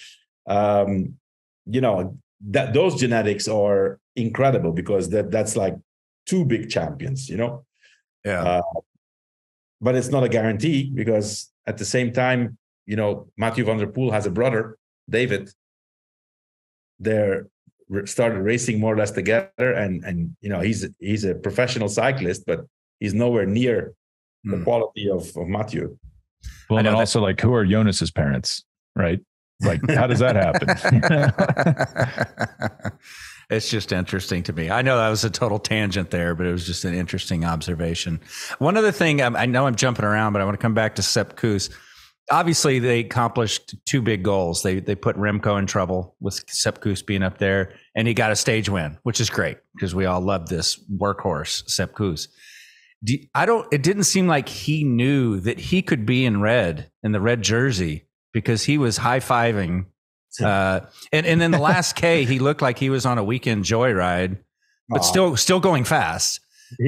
S3: you know, those genetics are incredible because that's like 2 big champions. You know,
S1: yeah.
S3: But it's not a guarantee because at the same time, you know, Mathieu van der Poel has a brother, David. They're started racing more or less together, and you know, he's a professional cyclist, but he's nowhere near the quality of Mathieu.
S2: Well, and also, like, who are Jonas's parents, right? Like, how does that
S1: happen? It's just interesting to me. I know that was a total tangent there, but it was just an interesting observation. One other thing, I know I'm jumping around, but I want to come back to Sepp Kuss. Obviously, they accomplished 2 big goals. They put Remco in trouble with Sepp Kuss being up there, and he got a stage win, which is great because we all love this workhorse, Sepp Kuss. It didn't seem like he knew that he could be in the red jersey, because he was high-fiving. And then the last K, he looked like he was on a weekend joyride, but still going fast.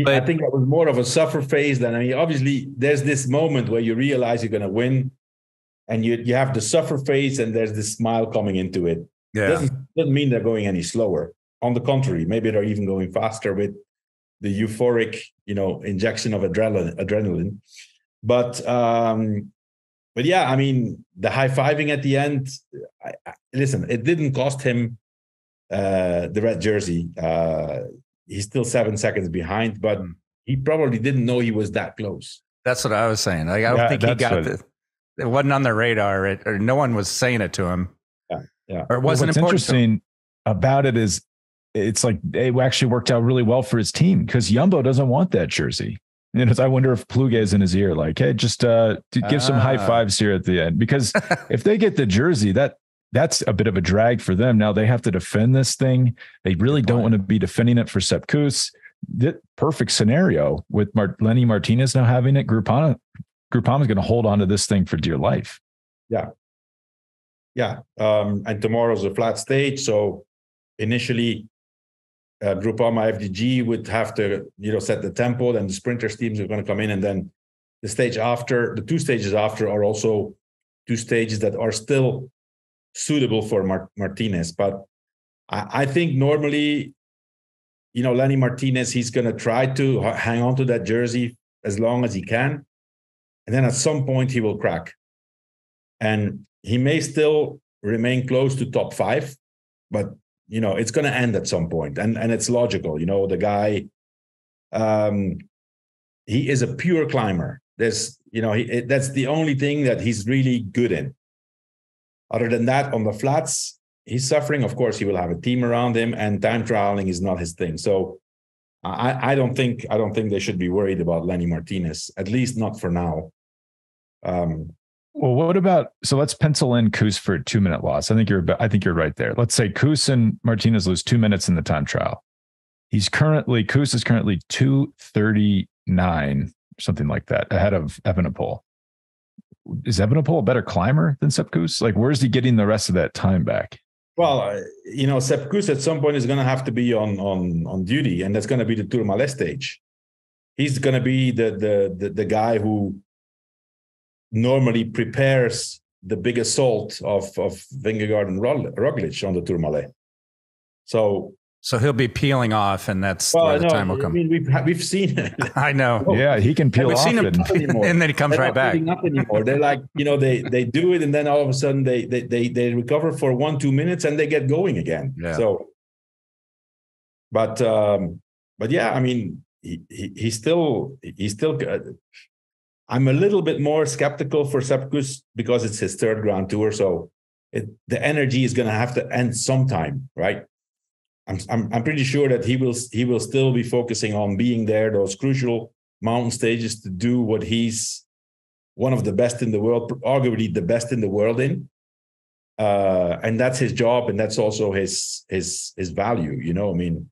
S3: I think that was more of a suffer phase than, I mean, obviously there's this moment where you realize you're going to win, and you have the suffer phase, and there's this smile coming into it.
S1: Yeah.
S3: Doesn't mean they're going any slower. On the contrary, maybe they're even going faster with the euphoric, you know, injection of adrenaline. But yeah, I mean, the high-fiving at the end, listen, it didn't cost him the red jersey. He's still 7 seconds behind, but he probably didn't know he was that close.
S1: That's what I was saying. Like, I don't think he got it wasn't on the radar, or no one was saying it to him.
S3: Yeah.
S1: Or it wasn't
S2: what's
S1: important.
S2: Interesting about it is, it's like it actually worked out really well for his team, because Jumbo doesn't want that jersey. And I wonder if Plug is in his ear, like, hey, just to give some high fives here at the end, because if they get the jersey, that's a bit of a drag for them. Now they have to defend this thing. They really don't want to be defending it for Sepp Kuss. The perfect scenario with Lenny Martinez now having it. Groupama is going to hold on to this thing for dear life.
S3: Yeah. And tomorrow's a flat stage, so initially, Groupama FDG would have to, you know, set the tempo. Then the sprinters teams are going to come in, and then the 2 stages after are also 2 stages that are still suitable for Martinez. But I think normally, you know, Lenny Martinez, he's going to try to hang on to that jersey as long as he can, and then at some point he will crack, and he may still remain close to top 5, but you know, it's going to end at some point, and it's logical. You know, the guy, he is a pure climber. There's, you know, that's the only thing that he's really good in. Other than that, on the flats, he's suffering. Of course, he will have a team around him, and time trialing is not his thing. So, I don't think they should be worried about Lenny Martinez, at least not for now.
S2: Well, what about, so let's pencil in Kuss for a 2-minute loss. I think you're right there. Let's say Kuss and Martinez lose 2 minutes in the time trial. Kuss is currently 2:39, something like that, ahead of Evenepoel. Is Evenepoel a better climber than Sepp Kuss? Like, where's he getting the rest of that time back?
S3: Well, you know, Sepp Kuss at some point is going to have to be on duty, and that's going to be the Tourmalet stage. He's going to be the guy who normally prepares the big assault of Vingegaard and Roglic on the Tourmalet. So
S1: So he'll be peeling off, and that's where the time will come.
S3: I mean, we've seen it.
S1: I know.
S2: Yeah, he can peel off.
S1: Seen him, and then he comes right back.
S3: Not anymore. They're like, they do it, and then all of a sudden they recover for 1-2 minutes, and they get going again.
S1: Yeah.
S3: So, but yeah, I mean, he's still. I'm a little bit more skeptical for Sepp Kuss because it's his third Grand Tour, so the energy is going to have to end sometime, right? I'm pretty sure that he will still be focusing on being there, those crucial mountain stages, to do what he's one of the best in the world, arguably the best in the world in, and that's his job, and that's also his value. I mean,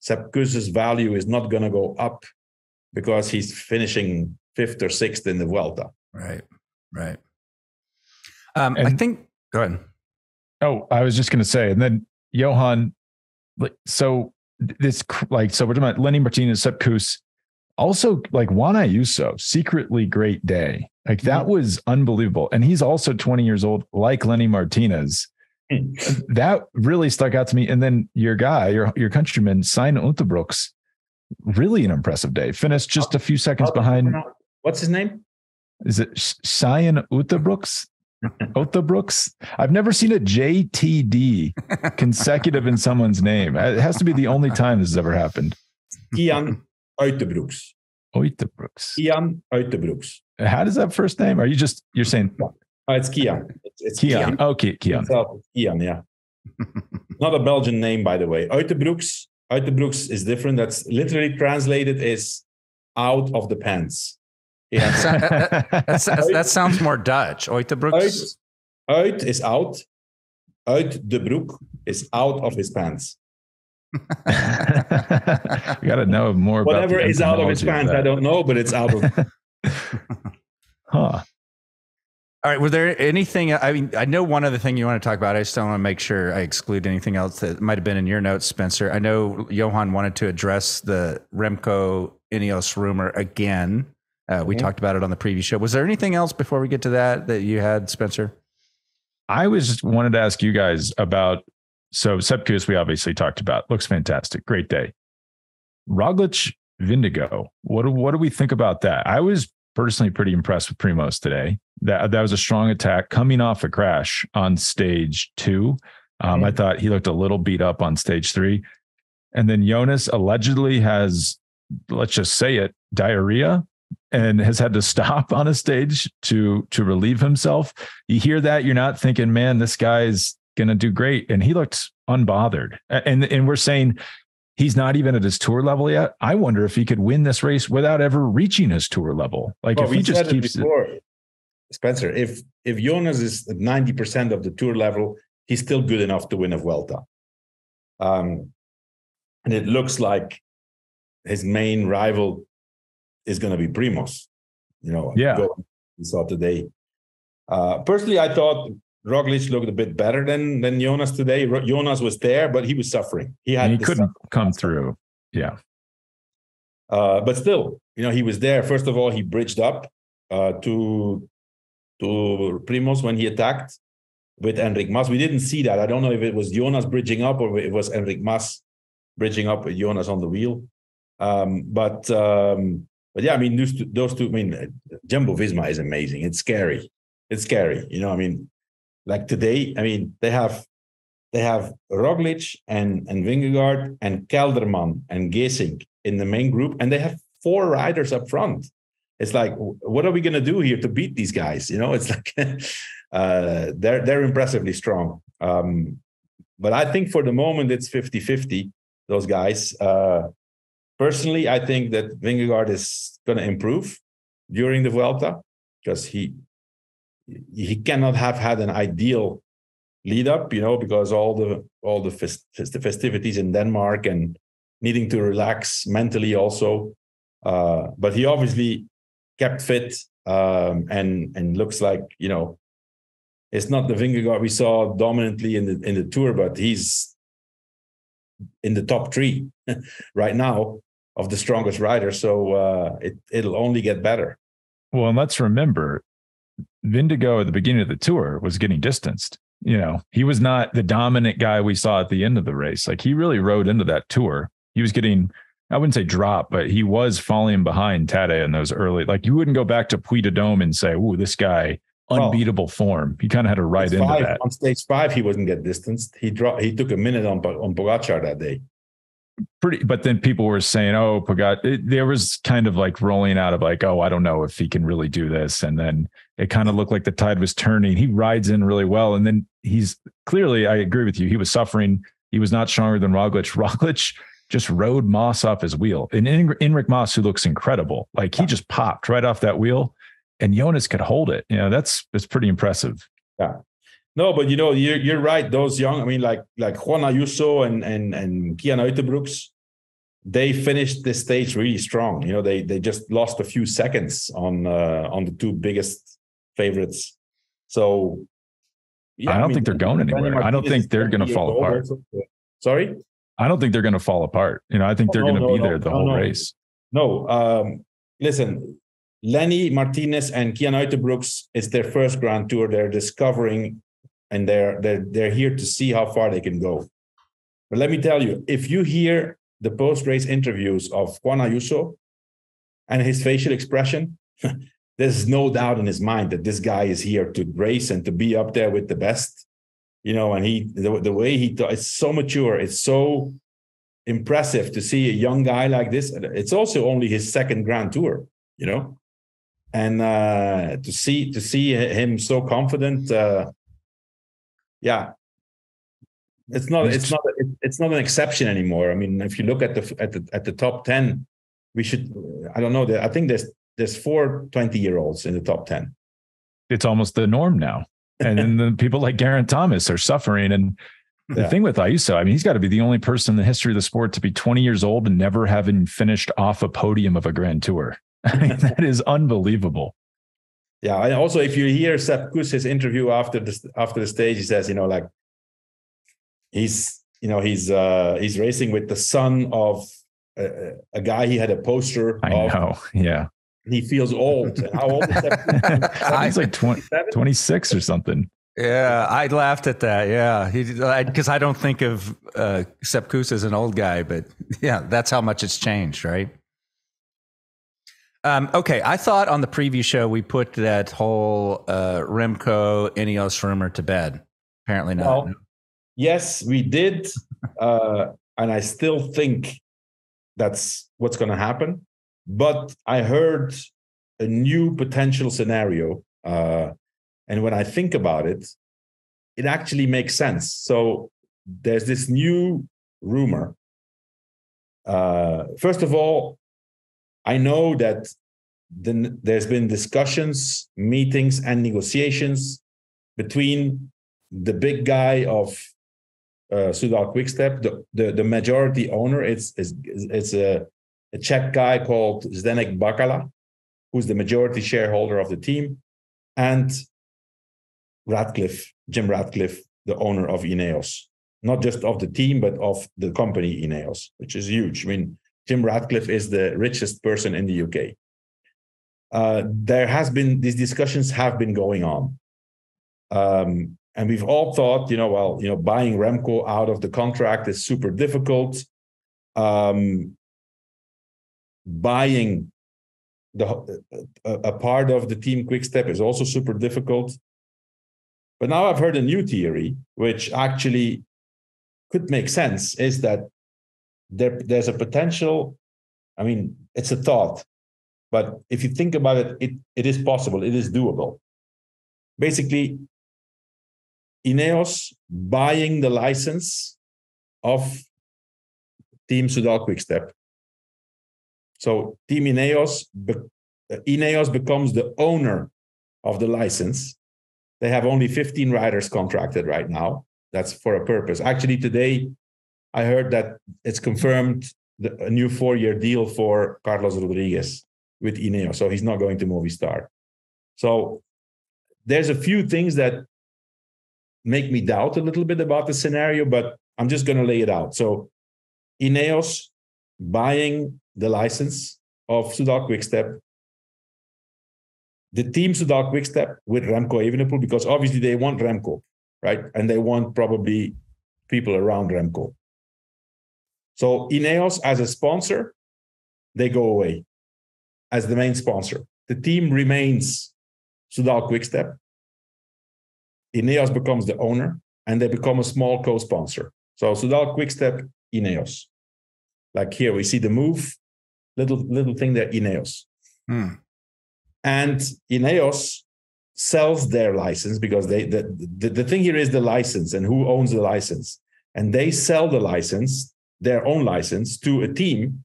S3: Sepp Kuss's value is not going to go up because he's finishing 5th or 6th in the Vuelta.
S1: Right. I think. Go ahead.
S2: Oh, I was just going to say, and then Johan. So we're talking about Lenny Martinez, Sepp Kuss, also like Juan Ayuso, secretly great day. Like that was unbelievable. And he's also 20 years old, like Lenny Martinez. That really stuck out to me. And then your guy, your countryman, Sijn Uijtdebroeks, really an impressive day. Finished just a few seconds behind.
S3: What's his name?
S2: Is it Sijn Uijtdebroeks? Uijtdebroeks? I've never seen a JTD consecutive in someone's name. It has to be the only time this has ever happened.
S3: Kian Uijtdebroeks. Kian Uijtdebroeks.
S2: How does that first name? You're saying?
S3: It's Kian. It's
S2: Kian. Okay, Kian.
S3: Kian, yeah. Not a Belgian name, by the way. Uijtdebroeks is different. That's literally translated as out of the pants. Yeah.
S1: that sounds more Dutch. Uijtdebroeks.
S3: Uit is out. Uit de broek is out of his pants.
S2: You got to know more about
S3: whatever is out of his pants. I don't know, but it's out of.
S2: Huh.
S1: All right. Was there anything? I mean, I know one other thing you want to talk about. I just don't want to make sure I exclude anything else that might have been in your notes, Spencer. I know Johan wanted to address the Remco Ineos rumor again. We talked about it on the previous show. Was there anything else before we get to that you had, Spencer?
S2: I wanted to ask you guys about, so Sepp Kuss, we obviously talked about. Looks fantastic. Great day. Roglic, Vindigo. What do we think about that? I was personally pretty impressed with Primoz today. That was a strong attack coming off a crash on stage 2. I thought he looked a little beat up on stage 3. And then Jonas allegedly has, let's just say it, diarrhea, and has had to stop on a stage to relieve himself. You hear that, you're not thinking, man, this guy's going to do great. And he looked unbothered. And we're saying he's not even at his tour level yet. I wonder if he could win this race without ever reaching his tour level. Like if he just keeps it.
S3: Spencer, if Jonas is at 90% of the tour level, he's still good enough to win a Vuelta. And it looks like his main rival is going to be Primoz. We saw today. Personally, I thought Roglic looked a bit better than Jonas today. Jonas was there, but he was suffering. He
S2: couldn't come through. Yeah.
S3: But still, he was there. First of all, he bridged up to Primoz when he attacked with Enric Mas. We didn't see that. I don't know if it was Jonas bridging up or it was Enric Mas bridging up with Jonas on the wheel. But yeah, I mean, those two. I mean, Jumbo-Visma is amazing. It's scary. I mean, like today, I mean, they have Roglic and Vingegaard and Kelderman and Geesink in the main group, and they have 4 riders up front. It's like, what are we going to do here to beat these guys? It's like they're impressively strong. But I think for the moment it's 50-50. Those guys. Personally, I think that Vingegaard is going to improve during the Vuelta because he cannot have had an ideal lead up, because all the festivities in Denmark and needing to relax mentally also. But he obviously kept fit and looks like it's not the Vingegaard we saw dominantly in the Tour, but he's in the top 3 right now of the strongest riders. So it'll only get better.
S2: Well, and let's remember, Vindigo at the beginning of the Tour was getting distanced. he was not the dominant guy we saw at the end of the race. Like, he really rode into that tour. He was getting, I wouldn't say drop, but he was falling behind Tadej in those early, like, you wouldn't go back to Puy de Dôme and say, "Ooh, this guy, unbeatable form." He kind of had to ride into that.
S3: On stage 5, he wasn't get distanced. He took a minute on Pogacar that day.
S2: But then people were saying, "Oh, Pogacar." There was kind of like rolling out of like, "Oh, I don't know if he can really do this." And then it kind of looked like the tide was turning. He rides in really well, and then he's clearly, I agree with you, he was suffering. He was not stronger than Roglic. Roglic just rode Moss off his wheel, and Enric Mas, who looks incredible, like, he just popped right off that wheel, and Jonas could hold it. That's pretty impressive.
S3: Yeah. No, but you're right. Those young, I mean, like Juan Ayuso and Kian Uitebrooks, they finished this stage really strong. They just lost a few seconds on the two biggest favorites. So
S2: yeah, I don't think they're going anywhere. I don't think they're going to fall apart.
S3: Sorry?
S2: I don't think they're going to fall apart. I think they're going to be there the whole race.
S3: No, listen. Lenny Martinez and Kian Uitebrooks, it's their first Grand Tour. They're discovering, and they're here to see how far they can go. But let me tell you, if you hear the post-race interviews of Juan Ayuso and his facial expression, there's no doubt in his mind that this guy is here to race and to be up there with the best. And the way he talks, it's so mature. It's so impressive to see a young guy like this. It's also only his second Grand Tour, and to see him so confident. Yeah, it's not an exception anymore. I mean, if you look at the top 10, we should. I don't know. I think there's 4 20-year-olds in the top 10.
S2: It's almost the norm now. And then the people like Geraint Thomas are suffering. And the thing with Ayuso, I mean, he's got to be the only person in the history of the sport to be 20 years old and never having finished off a podium of a Grand Tour. I mean, that is unbelievable.
S3: Yeah, and also if you hear Sepp Kuss, his interview after the stage, he says, he's racing with the son of a guy he had a poster of.
S2: I know, yeah.
S3: He feels old. How old is Sepp?
S2: He's like 26 or something.
S1: Yeah, I laughed at that. Yeah, because I don't think of Sepp Kuss as an old guy, but yeah, that's how much it's changed, right? Okay, I thought on the preview show we put that whole Remco Ineos rumor to bed. Apparently not.
S3: Well, yes, we did, and I still think that's what's going to happen. But I heard a new potential scenario, and when I think about it, it actually makes sense. So there's this new rumor. First of all, I know that there's been discussions, meetings, and negotiations between the big guy of Soudal-QuickStep, the majority owner. It's a Czech guy called Zdeněk Bakala, who's the majority shareholder of the team, and Jim Ratcliffe, the owner of Ineos, not just of the team, but of the company Ineos, which is huge. I mean, Jim Ratcliffe is the richest person in the UK. These discussions have been going on. And we've all thought, buying Remco out of the contract is super difficult. Buying a part of the team Quick-Step is also super difficult. But now I've heard a new theory, which actually could make sense, is that there's a potential. I mean, it's a thought, but if you think about it, it is possible. It is doable. Basically, Ineos buying the license of Team Soudal-QuickStep. So Team Ineos becomes the owner of the license. They have only 15 riders contracted right now. That's for a purpose. Actually, today I heard that it's confirmed a new 4-year deal for Carlos Rodriguez with Ineos. So he's not going to Movistar. So there's a few things that make me doubt a little bit about the scenario, but I'm just going to lay it out. So Ineos buying the license of Soudal-QuickStep, the team Soudal-QuickStep with Remco Evenepoel, because obviously they want Remco. right? And they want probably people around Remco. So Ineos as a sponsor, they go away as the main sponsor. The team remains Soudal-QuickStep. Ineos becomes the owner, and they become a small co-sponsor. So Soudal-QuickStep, Ineos. Like here, we see the move, little thing there, Ineos. And Ineos sells their license because the thing here is the license and who owns the license. And they sell the license, their own license, to a team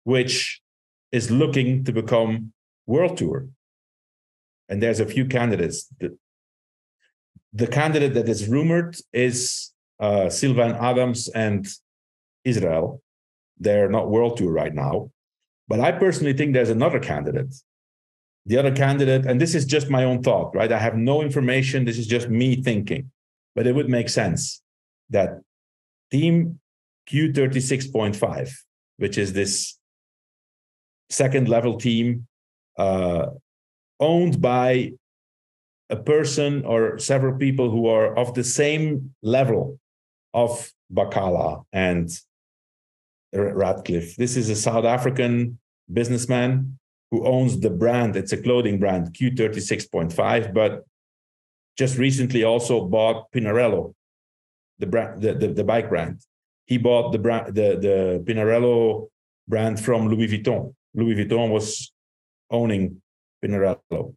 S3: which is looking to become World Tour. And there's a few candidates. The candidate that is rumored is Sylvain Adams and Israel. They're not World Tour right now. But I personally think there's another candidate. The other candidate, and this is just my own thought, right? I have no information. This is just me thinking. But it would make sense that Team Q36.5, which is this second level team owned by a person or several people who are of the same level of Bacala and Radcliffe. This is a South African businessman who owns the brand. It's a clothing brand, Q36.5, but just recently also bought Pinarello, the brand, the bike brand. He bought the Pinarello brand from Louis Vuitton. Louis Vuitton was owning Pinarello.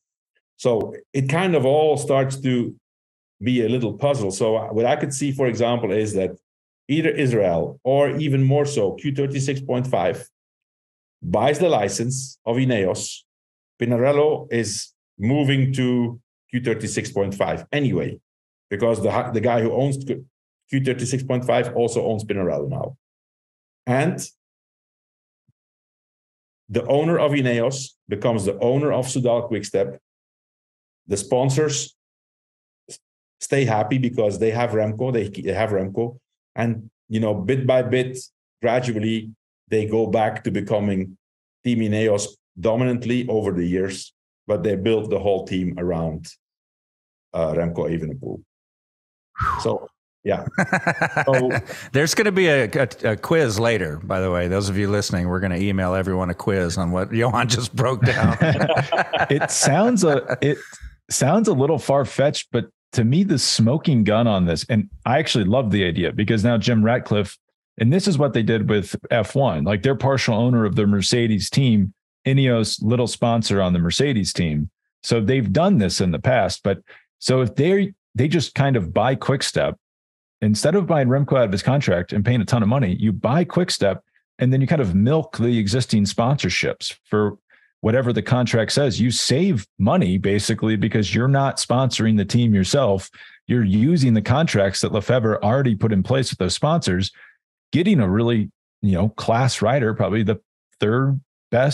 S3: So it kind of all starts to be a little puzzle. So what I could see, for example, is that either Israel or even more so Q36.5 buys the license of Ineos. Pinarello is moving to Q36.5 anyway, because the guy who owns Q36.5 also owns Pinarello now. And the owner of Ineos becomes the owner of Soudal-QuickStep. The sponsors stay happy because they have Remco. They have Remco. And, bit by bit, gradually, they go back to becoming Team Ineos dominantly over the years, but they built the whole team around Remco Evenepoel. So, yeah. So,
S1: there's going to be a quiz later, by the way. Those of you listening, we're going to email everyone a quiz on what Johan just broke down.
S2: It sounds a little far-fetched, but to me, the smoking gun on this, and I actually love the idea because now Jim Ratcliffe, and this is what they did with F1, like they're partial owner of the Mercedes team, Ineos little sponsor on the Mercedes team. So they've done this in the past, but so if they just kind of buy QuickStep, instead of buying Remco out of his contract and paying a ton of money, you buy QuickStep and then you kind of milk the existing sponsorships for whatever the contract says. You save money basically because you're not sponsoring the team yourself. You're using the contracts that Lefebvre already put in place with those sponsors, getting a really, class rider, probably the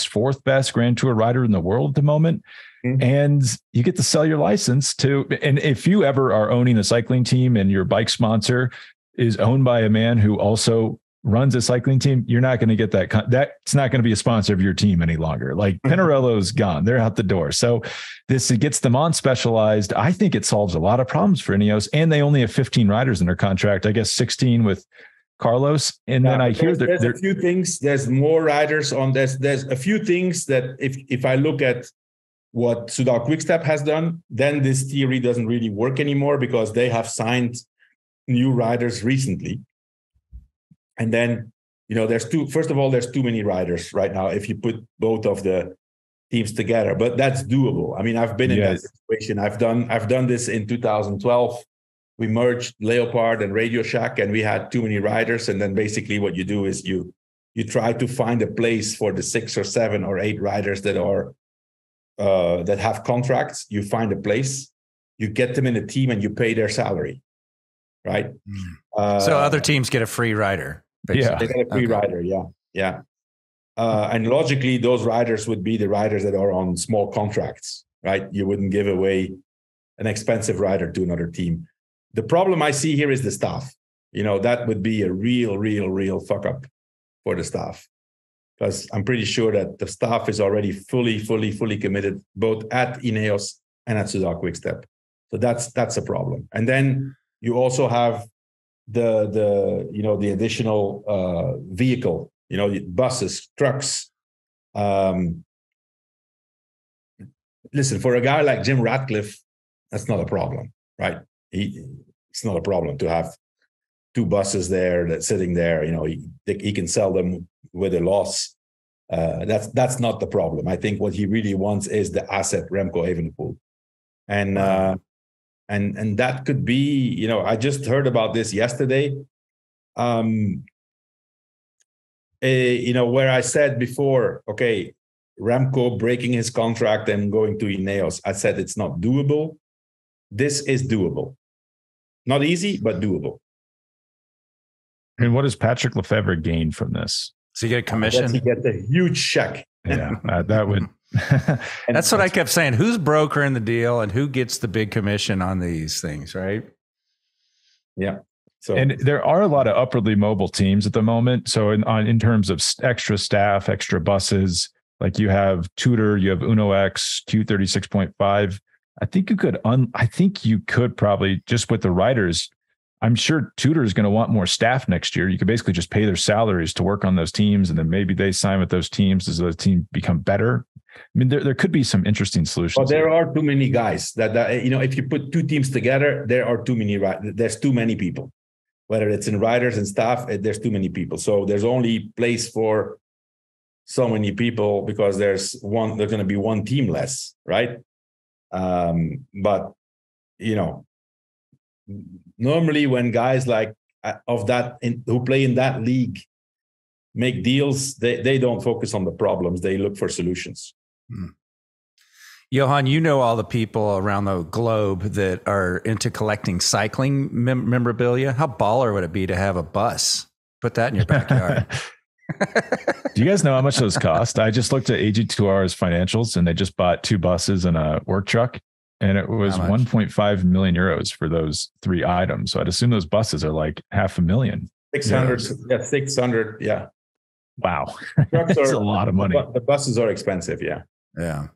S2: fourth best Grand Tour rider in the world at the moment. Mm-hmm. And you get to sell your license to, and if you ever are owning a cycling team and your bike sponsor is owned by a man who also runs a cycling team, you're not going to get that. That's not going to be a sponsor of your team any longer. Like Pinarello's gone. They're out the door. So it gets them on Specialized. I think it solves a lot of problems for Ineos, and they only have 15 riders in their contract. I guess 16 with Carlos. And then I hear that
S3: there's a few things. There's more riders on this. There's a few things that if I look at what Soudal-QuickStep has done, then this theory doesn't really work anymore because they have signed new riders recently. And then, there's too many riders right now if you put both of the teams together, but that's doable. I mean, I've been in that situation. I've done this in 2012. We merged Leopard and Radio Shack, and we had too many riders. And then basically what you do is you try to find a place for the 6 or 7 or 8 riders that are that have contracts. You find a place, you get them in a team, and you pay their salary, right?
S1: So other teams get a free rider. Basically.
S3: Yeah, they get a free rider. Yeah. And logically, those riders would be the riders that are on small contracts, right? You wouldn't give away an expensive rider to another team. The problem I see here is the staff. That would be a real fuck up for the staff, because I'm pretty sure that the staff is already fully committed both at Ineos and at Soudal-QuickStep. So that's a problem. And then you also have the additional vehicle, buses, trucks. Listen, for a guy like Jim Ratcliffe, that's not a problem, right? It's not a problem to have 2 buses there that's sitting there. He can sell them with a loss. That's not the problem. I think what he really wants is the asset Remco Evenepoel, and that could be. I just heard about this yesterday. Where I said before, okay, Remco breaking his contract and going to Ineos. I said it's not doable. This is doable. Not easy, but doable.
S2: And what does Patrick Lefevre gain from this?
S1: So you get a commission?
S3: He gets a huge check.
S2: Yeah, that would.
S1: That's what I kept saying. Who's brokering the deal and who gets the big commission on these things, right?
S3: Yeah.
S2: And there are a lot of upwardly mobile teams at the moment. So in terms of extra staff, extra buses, like you have Tudor, you have Uno X, Q36.5. I think you could probably, just with the riders, I'm sure Tudor is going to want more staff next year. You could basically just pay their salaries to work on those teams, and then maybe they sign with those teams as those teams become better. I mean, there could be some interesting solutions.
S3: But there are too many guys that if you put 2 teams together, there are too many. There's too many people. Whether it's in riders and staff, there's too many people. So there's only place for so many people because there's going to be one team less, right? But normally when guys like who play in that league make deals, they don't focus on the problems. They look for solutions.
S1: Mm. Johan, all the people around the globe that are into collecting cycling memorabilia. How baller would it be to have a bus? Put that in your backyard.
S2: Do you guys know how much those cost? I just looked at AG2R's financials, and they just bought 2 buses and a work truck, and it was 1.5 million euros for those 3 items. So I'd assume those buses are like $500,000.
S3: 600. Yeah, 600. Yeah.
S2: Wow. That's a lot of money.
S3: The buses are expensive. Yeah.
S1: Yeah.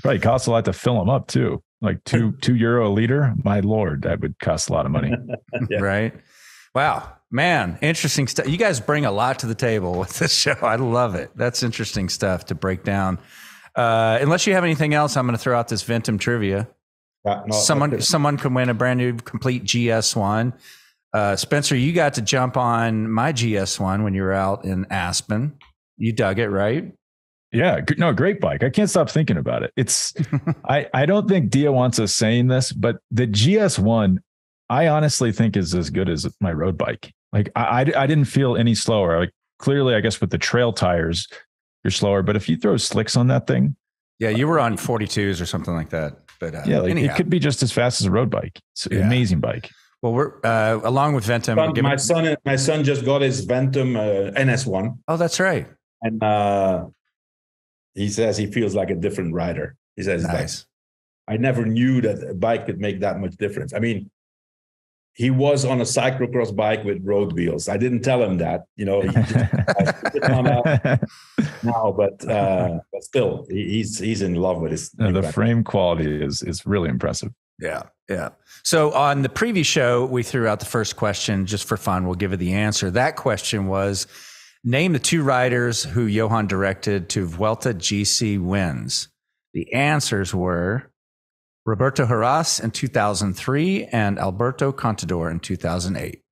S2: Probably costs a lot to fill them up too. Like €2 a liter. My Lord, that would cost a lot of money.
S1: Yeah. Right. Wow, man. Interesting stuff. You guys bring a lot to the table with this show. I love it. That's interesting stuff to break down. Unless you have anything else, I'm going to throw out this Ventum Trivia. Someone can win a brand new complete GS1. Spencer, you got to jump on my GS1 when you were out in Aspen. You dug it, right?
S2: Yeah, no, great bike. I can't stop thinking about it. It's, I don't think Dia wants us saying this, but the GS1, I honestly think is as good as my road bike. Like I didn't feel any slower. Like clearly, I guess with the trail tires, you're slower. But if you throw slicks on that thing,
S1: yeah, you were on 42s or something like that. But
S2: it could be just as fast as a road bike. It's an amazing bike.
S1: Well, we're along with Ventum.
S3: My son just got his Ventum NS1.
S1: Oh, that's right.
S3: And he says he feels like a different rider. He says,
S1: nice.
S3: I never knew that a bike could make that much difference. I mean, he was on a cyclocross bike with road wheels. I didn't tell him that, he just now, but still, he's in love with his.
S2: The frame quality is really impressive.
S1: Yeah, yeah. So on the previous show, we threw out the first question just for fun. We'll give it the answer. That question was, name the 2 riders who Johan directed to Vuelta GC wins. The answers were Roberto Heras in 2003 and Alberto Contador in 2008.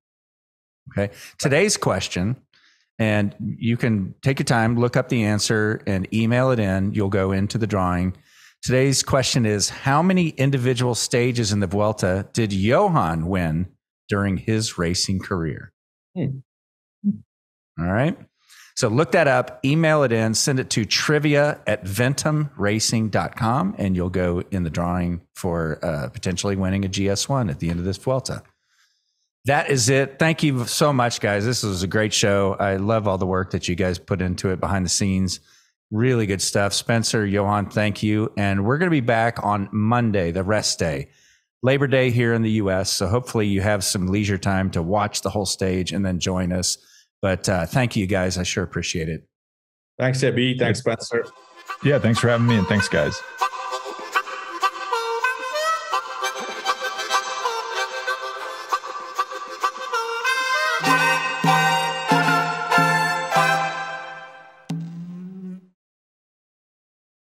S1: Okay. Today's question, and you can take your time, look up the answer and email it in. You'll go into the drawing. Today's question is, how many individual stages in the Vuelta did Johan win during his racing career? All right. So look that up, email it in, send it to trivia@ventumracing.com, and you'll go in the drawing for potentially winning a GS1 at the end of this Vuelta. That is it. Thank you so much, guys. This was a great show. I love all the work that you guys put into it behind the scenes. Really good stuff. Spencer, Johan, thank you. And we're going to be back on Monday, the rest day. Labor Day here in the U.S., so hopefully you have some leisure time to watch the whole stage and then join us. But thank you, guys. I sure appreciate it.
S3: Thanks, Abby. Thanks, Spencer.
S2: Yeah, thanks for having me, and thanks, guys.